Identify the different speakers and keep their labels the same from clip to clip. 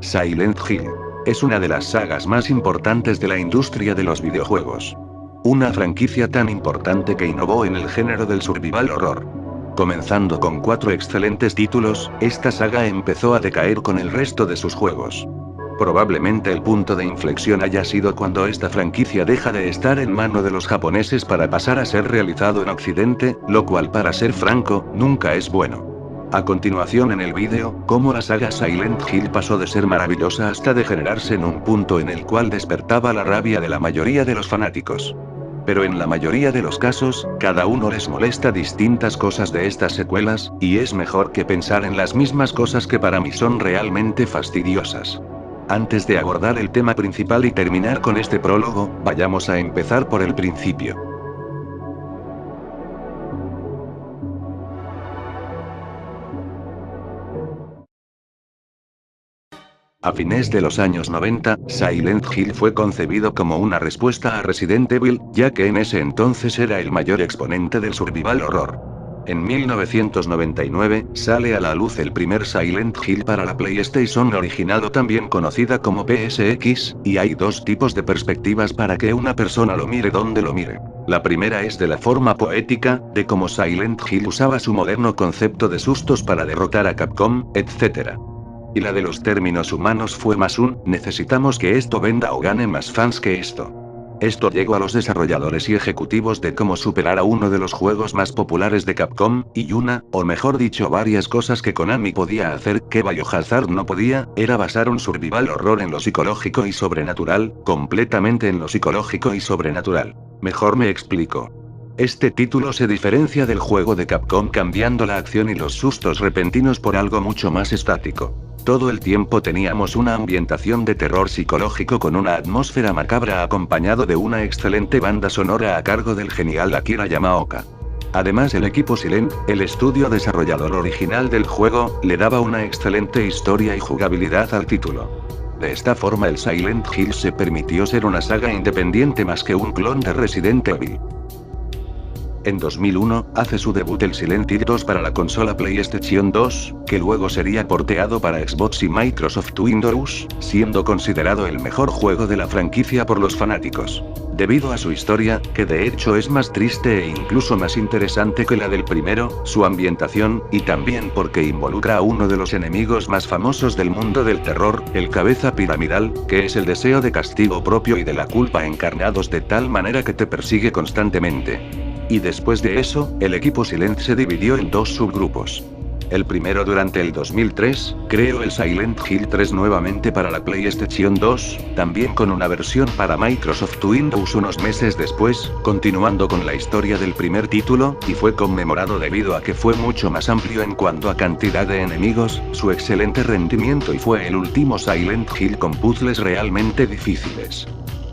Speaker 1: Silent Hill. Es una de las sagas más importantes de la industria de los videojuegos. Una franquicia tan importante que innovó en el género del survival horror. Comenzando con 4 excelentes títulos, esta saga empezó a decaer con el resto de sus juegos. Probablemente el punto de inflexión haya sido cuando esta franquicia deja de estar en mano de los japoneses para pasar a ser realizado en Occidente, lo cual, para ser franco, nunca es bueno. A continuación en el vídeo, cómo la saga Silent Hill pasó de ser maravillosa hasta degenerarse en un punto en el cual despertaba la rabia de la mayoría de los fanáticos. Pero en la mayoría de los casos, cada uno les molesta distintas cosas de estas secuelas, y es mejor que pensar en las mismas cosas que para mí son realmente fastidiosas. Antes de abordar el tema principal y terminar con este prólogo, vayamos a empezar por el principio. A fines de los años 90, Silent Hill fue concebido como una respuesta a Resident Evil, ya que en ese entonces era el mayor exponente del survival horror. En 1999, sale a la luz el primer Silent Hill para la PlayStation original, o también conocida como PSX, y hay dos tipos de perspectivas para que una persona lo mire donde lo mire. La primera es de la forma poética, de cómo Silent Hill usaba su moderno concepto de sustos para derrotar a Capcom, etc. Y la de los términos humanos fue más necesitamos que esto venda o gane más fans que esto. Esto llegó a los desarrolladores y ejecutivos de cómo superar a uno de los juegos más populares de Capcom, y o mejor dicho varias cosas que Konami podía hacer que Biohazard no podía, era basar un survival horror en lo psicológico y sobrenatural, completamente en lo psicológico y sobrenatural. Mejor me explico. Este título se diferencia del juego de Capcom cambiando la acción y los sustos repentinos por algo mucho más estático. Todo el tiempo teníamos una ambientación de terror psicológico con una atmósfera macabra acompañado de una excelente banda sonora a cargo del genial Akira Yamaoka. Además, el equipo Silent, el estudio desarrollador original del juego, le daba una excelente historia y jugabilidad al título. De esta forma el Silent Hill se permitió ser una saga independiente más que un clon de Resident Evil. En 2001, hace su debut el Silent Hill 2 para la consola PlayStation 2, que luego sería porteado para Xbox y Microsoft Windows, siendo considerado el mejor juego de la franquicia por los fanáticos. Debido a su historia, que de hecho es más triste e incluso más interesante que la del primero, su ambientación, y también porque involucra a uno de los enemigos más famosos del mundo del terror, el cabeza piramidal, que es el deseo de castigo propio y de la culpa encarnados de tal manera que te persigue constantemente. Y después de eso, el equipo Silent se dividió en dos subgrupos. El primero durante el 2003, creó el Silent Hill 3 nuevamente para la PlayStation 2, también con una versión para Microsoft Windows unos meses después, continuando con la historia del primer título, y fue conmemorado debido a que fue mucho más amplio en cuanto a cantidad de enemigos, su excelente rendimiento, y fue el último Silent Hill con puzzles realmente difíciles.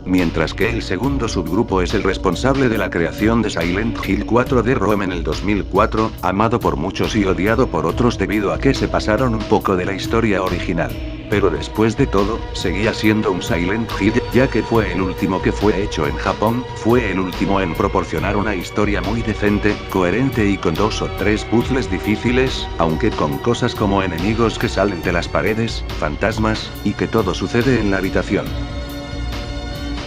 Speaker 1: Mientras que el segundo subgrupo es el responsable de la creación de Silent Hill 4D-ROM en el 2004, amado por muchos y odiado por otros debido a que se pasaron un poco de la historia original. Pero después de todo, seguía siendo un Silent Hill, ya que fue el último que fue hecho en Japón, fue el último en proporcionar una historia muy decente, coherente y con 2 o 3 puzzles difíciles, aunque con cosas como enemigos que salen de las paredes, fantasmas, y que todo sucede en la habitación.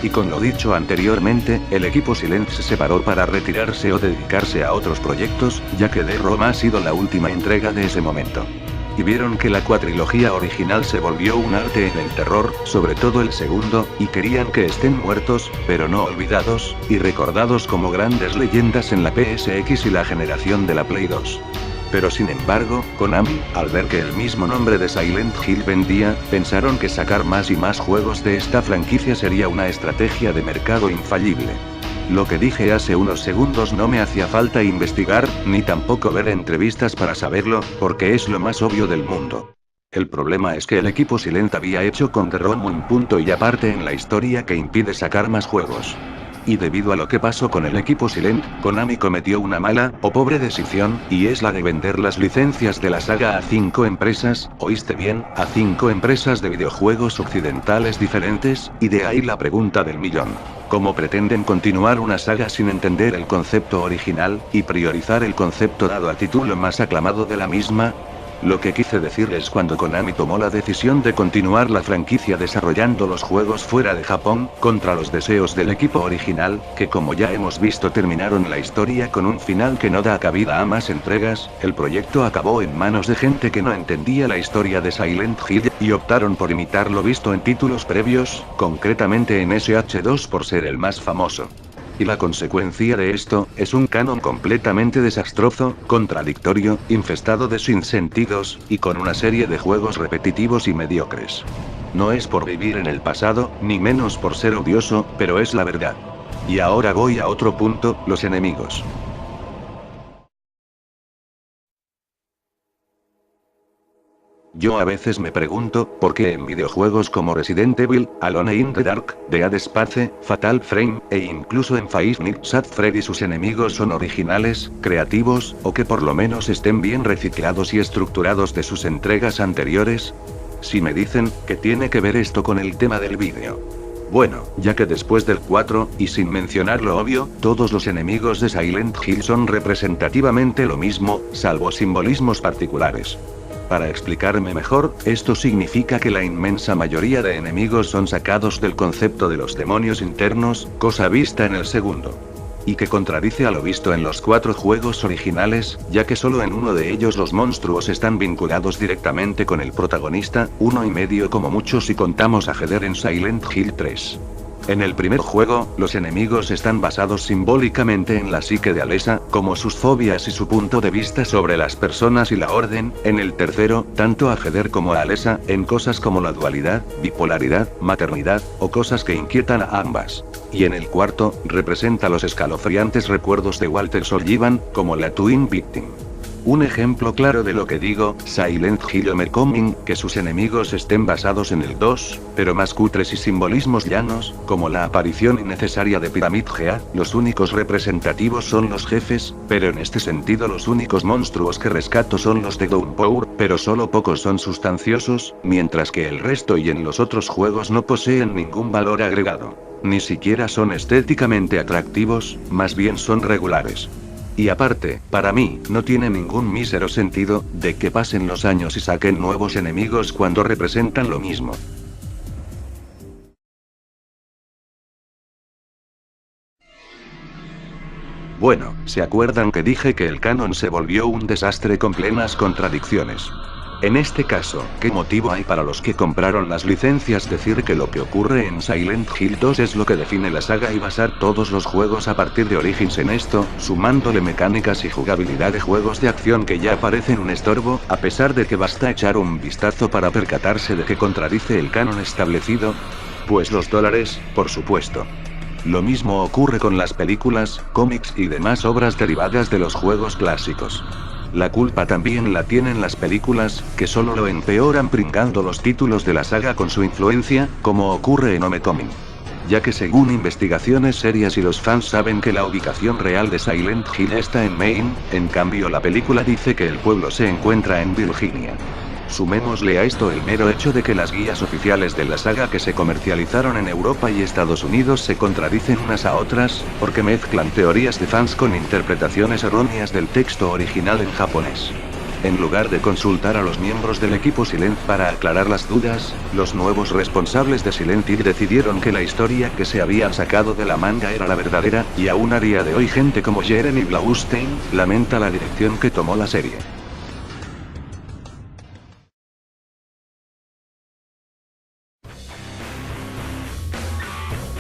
Speaker 1: Y con lo dicho anteriormente, el equipo Silent se separó para retirarse o dedicarse a otros proyectos, ya que D-ROM ha sido la última entrega de ese momento. Y vieron que la cuatrilogía original se volvió un arte en el terror, sobre todo el segundo, y querían que estén muertos, pero no olvidados, y recordados como grandes leyendas en la PSX y la generación de la Play 2. Pero sin embargo, Konami, al ver que el mismo nombre de Silent Hill vendía, pensaron que sacar más y más juegos de esta franquicia sería una estrategia de mercado infalible. Lo que dije hace unos segundos no me hacía falta investigar, ni tampoco ver entrevistas para saberlo, porque es lo más obvio del mundo. El problema es que el equipo Silent había hecho con D-ROM un punto y aparte en la historia que impide sacar más juegos. Y debido a lo que pasó con el equipo Silent, Konami cometió una mala, o pobre decisión, y es la de vender las licencias de la saga a 5 empresas, oíste bien, a 5 empresas de videojuegos occidentales diferentes, y de ahí la pregunta del millón. ¿Cómo pretenden continuar una saga sin entender el concepto original, y priorizar el concepto dado al título más aclamado de la misma? Lo que quise decir es cuando Konami tomó la decisión de continuar la franquicia desarrollando los juegos fuera de Japón, contra los deseos del equipo original, que como ya hemos visto terminaron la historia con un final que no da cabida a más entregas, el proyecto acabó en manos de gente que no entendía la historia de Silent Hill, y optaron por imitar lo visto en títulos previos, concretamente en SH2 por ser el más famoso. Y la consecuencia de esto, es un canon completamente desastroso, contradictorio, infestado de sinsentidos, y con una serie de juegos repetitivos y mediocres. No es por vivir en el pasado, ni menos por ser odioso, pero es la verdad. Y ahora voy a otro punto, los enemigos. Yo a veces me pregunto, ¿por qué en videojuegos como Resident Evil, Alone in the Dark, Dead Space, Fatal Frame, e incluso en Five Nights at Freddy sus enemigos son originales, creativos, o que por lo menos estén bien reciclados y estructurados de sus entregas anteriores? Si me dicen, ¿qué tiene que ver esto con el tema del vídeo? Bueno, ya que después del 4, y sin mencionar lo obvio, todos los enemigos de Silent Hill son representativamente lo mismo, salvo simbolismos particulares. Para explicarme mejor, esto significa que la inmensa mayoría de enemigos son sacados del concepto de los demonios internos, cosa vista en el segundo. Y que contradice a lo visto en los 4 juegos originales, ya que solo en uno de ellos los monstruos están vinculados directamente con el protagonista, uno y medio como mucho si contamos a Heather en Silent Hill 3. En el primer juego, los enemigos están basados simbólicamente en la psique de Alessa, como sus fobias y su punto de vista sobre las personas y la orden; en el tercero, tanto a Heather como a Alessa, en cosas como la dualidad, bipolaridad, maternidad, o cosas que inquietan a ambas. Y en el cuarto, representa los escalofriantes recuerdos de Walter Sullivan, como la Twin Victim. Un ejemplo claro de lo que digo, Silent Hill Homecoming, que sus enemigos estén basados en el 2, pero más cutres y simbolismos llanos, como la aparición innecesaria de Pyramid Head. Los únicos representativos son los jefes, pero en este sentido los únicos monstruos que rescato son los de Downpour, pero solo pocos son sustanciosos, mientras que el resto y en los otros juegos no poseen ningún valor agregado. Ni siquiera son estéticamente atractivos, más bien son regulares. Y aparte, para mí, no tiene ningún mísero sentido, de que pasen los años y saquen nuevos enemigos cuando representan lo mismo. Bueno, ¿se acuerdan que dije que el canon se volvió un desastre con plenas contradicciones? En este caso, ¿qué motivo hay para los que compraron las licencias decir que lo que ocurre en Silent Hill 2 es lo que define la saga y basar todos los juegos a partir de Origins en esto, sumándole mecánicas y jugabilidad de juegos de acción que ya parecen un estorbo, a pesar de que basta echar un vistazo para percatarse de que contradice el canon establecido? Pues los dólares, por supuesto. Lo mismo ocurre con las películas, cómics y demás obras derivadas de los juegos clásicos. La culpa también la tienen las películas, que solo lo empeoran pringando los títulos de la saga con su influencia, como ocurre en Homecoming. Ya que según investigaciones serias y los fans saben que la ubicación real de Silent Hill está en Maine, en cambio la película dice que el pueblo se encuentra en Virginia. Sumémosle a esto el mero hecho de que las guías oficiales de la saga que se comercializaron en Europa y Estados Unidos se contradicen unas a otras, porque mezclan teorías de fans con interpretaciones erróneas del texto original en japonés. En lugar de consultar a los miembros del equipo Silent para aclarar las dudas, los nuevos responsables de Silent Hill decidieron que la historia que se habían sacado de la manga era la verdadera, y aún a día de hoy gente como Jeremy Blaustein lamenta la dirección que tomó la serie.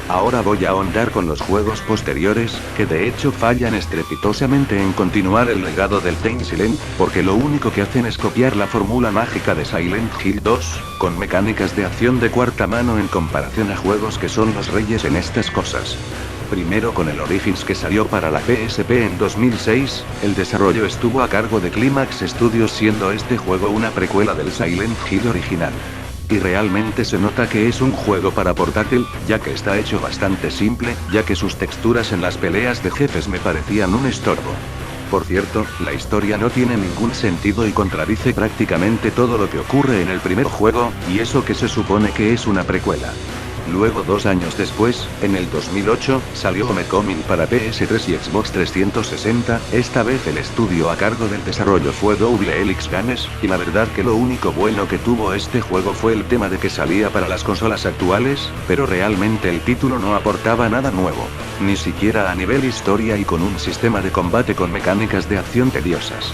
Speaker 1: Ahora voy a ahondar con los juegos posteriores, que de hecho fallan estrepitosamente en continuar el legado del Team Silent, porque lo único que hacen es copiar la fórmula mágica de Silent Hill 2, con mecánicas de acción de cuarta mano en comparación a juegos que son los reyes en estas cosas. Primero con el Origins que salió para la PSP en 2006, el desarrollo estuvo a cargo de Climax Studios siendo este juego una precuela del Silent Hill original. Y realmente se nota que es un juego para portátil, ya que está hecho bastante simple, ya que sus texturas en las peleas de jefes me parecían un estorbo. Por cierto, la historia no tiene ningún sentido y contradice prácticamente todo lo que ocurre en el primer juego, y eso que se supone que es una precuela. Luego 2 años después, en el 2008, salió Homecoming para PS3 y Xbox 360, esta vez el estudio a cargo del desarrollo fue Double Helix Games, y la verdad que lo único bueno que tuvo este juego fue el tema de que salía para las consolas actuales, pero realmente el título no aportaba nada nuevo. Ni siquiera a nivel historia y con un sistema de combate con mecánicas de acción tediosas.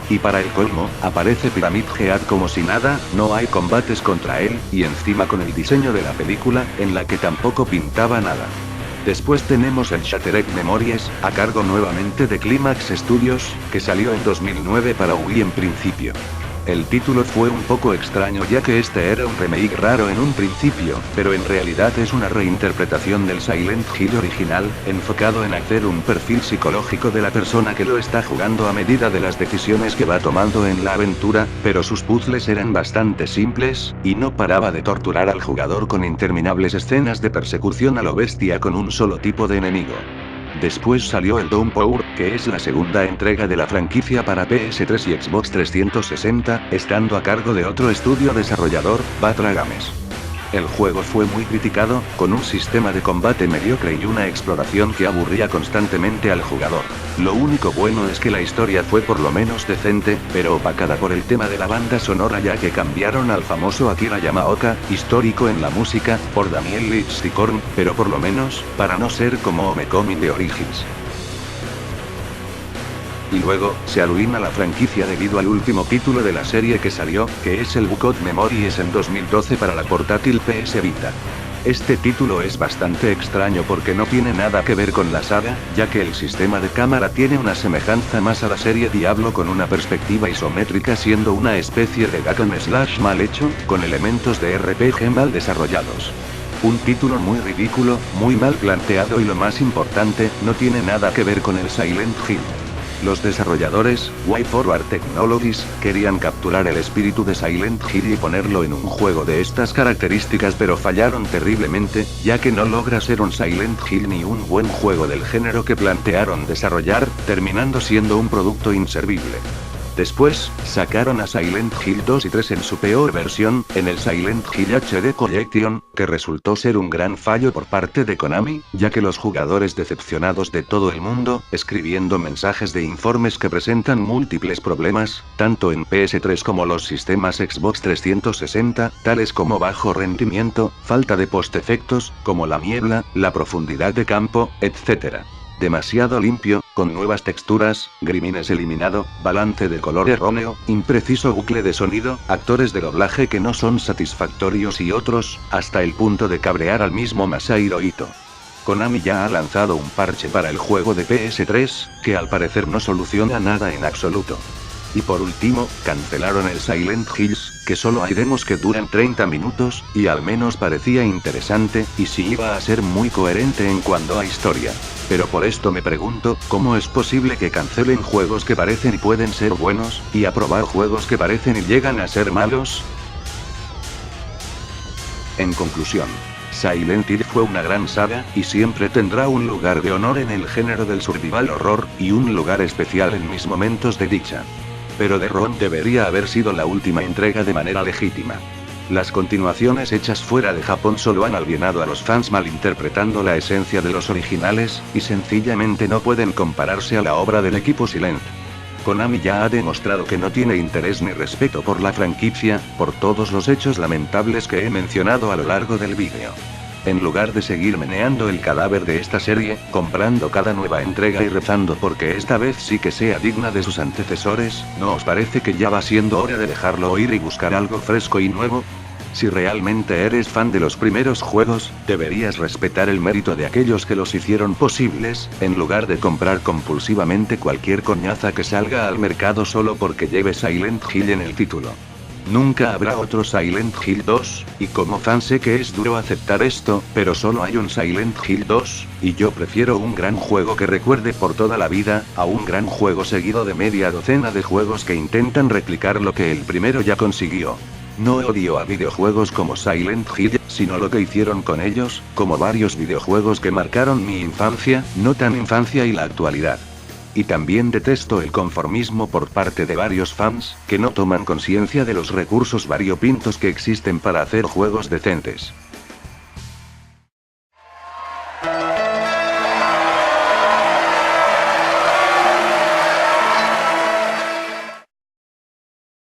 Speaker 1: Y para el colmo, aparece Pyramid Head como si nada, no hay combates contra él, y encima con el diseño de la película, en la que tampoco pintaba nada. Después tenemos el Shattered Memories, a cargo nuevamente de Climax Studios, que salió en 2009 para Wii en principio. El título fue un poco extraño ya que este era un remake raro en un principio, pero en realidad es una reinterpretación del Silent Hill original, enfocado en hacer un perfil psicológico de la persona que lo está jugando a medida de las decisiones que va tomando en la aventura, pero sus puzzles eran bastante simples, y no paraba de torturar al jugador con interminables escenas de persecución a lo bestia con un solo tipo de enemigo. Después salió el Downpour, que es la segunda entrega de la franquicia para PS3 y Xbox 360, estando a cargo de otro estudio desarrollador, Batra Games. El juego fue muy criticado, con un sistema de combate mediocre y una exploración que aburría constantemente al jugador. Lo único bueno es que la historia fue por lo menos decente, pero opacada por el tema de la banda sonora ya que cambiaron al famoso Akira Yamaoka, histórico en la música, por Daniel Lichtikorn, pero por lo menos, para no ser como Homecoming de Origins. Y luego, se arruina la franquicia debido al último título de la serie que salió, que es el Book of Memories en 2012 para la portátil PS Vita. Este título es bastante extraño porque no tiene nada que ver con la saga, ya que el sistema de cámara tiene una semejanza más a la serie Diablo con una perspectiva isométrica siendo una especie de hack and slash mal hecho, con elementos de RPG mal desarrollados. Un título muy ridículo, muy mal planteado y lo más importante, no tiene nada que ver con el Silent Hill. Los desarrolladores, WayForward Technologies, querían capturar el espíritu de Silent Hill y ponerlo en un juego de estas características pero fallaron terriblemente, ya que no logra ser un Silent Hill ni un buen juego del género que plantearon desarrollar, terminando siendo un producto inservible. Después, sacaron a Silent Hill 2 y 3 en su peor versión, en el Silent Hill HD Collection, que resultó ser un gran fallo por parte de Konami, ya que los jugadores decepcionados de todo el mundo, escribiendo mensajes de informes que presentan múltiples problemas, tanto en PS3 como los sistemas Xbox 360, tales como bajo rendimiento, falta de post-efectos, como la niebla, la profundidad de campo, etc. Demasiado limpio, con nuevas texturas, grimines eliminado, balance de color erróneo, impreciso bucle de sonido, actores de doblaje que no son satisfactorios y otros, hasta el punto de cabrear al mismo Masahiro Ito. Konami ya ha lanzado un parche para el juego de PS3, que al parecer no soluciona nada en absoluto. Y por último, cancelaron el Silent Hills, que solo hay demos que duran 30 minutos, y al menos parecía interesante, y sí iba a ser muy coherente en cuanto a historia. Pero por esto me pregunto, ¿cómo es posible que cancelen juegos que parecen y pueden ser buenos, y aprobar juegos que parecen y llegan a ser malos? En conclusión, Silent Hill fue una gran saga, y siempre tendrá un lugar de honor en el género del survival horror, y un lugar especial en mis momentos de dicha. Pero The Room debería haber sido la última entrega de manera legítima. Las continuaciones hechas fuera de Japón solo han alienado a los fans malinterpretando la esencia de los originales, y sencillamente no pueden compararse a la obra del equipo Silent. Konami ya ha demostrado que no tiene interés ni respeto por la franquicia, por todos los hechos lamentables que he mencionado a lo largo del vídeo. En lugar de seguir meneando el cadáver de esta serie, comprando cada nueva entrega y rezando porque esta vez sí que sea digna de sus antecesores, ¿no os parece que ya va siendo hora de dejarlo ir y buscar algo fresco y nuevo? Si realmente eres fan de los primeros juegos, deberías respetar el mérito de aquellos que los hicieron posibles, en lugar de comprar compulsivamente cualquier coñaza que salga al mercado solo porque lleve Silent Hill en el título. Nunca habrá otro Silent Hill 2, y como fan sé que es duro aceptar esto, pero solo hay un Silent Hill 2, y yo prefiero un gran juego que recuerde por toda la vida, a un gran juego seguido de media docena de juegos que intentan replicar lo que el primero ya consiguió. No odio a videojuegos como Silent Hill, sino lo que hicieron con ellos, como varios videojuegos que marcaron mi infancia, no tan infancia y la actualidad. Y también detesto el conformismo por parte de varios fans, que no toman conciencia de los recursos variopintos que existen para hacer juegos decentes.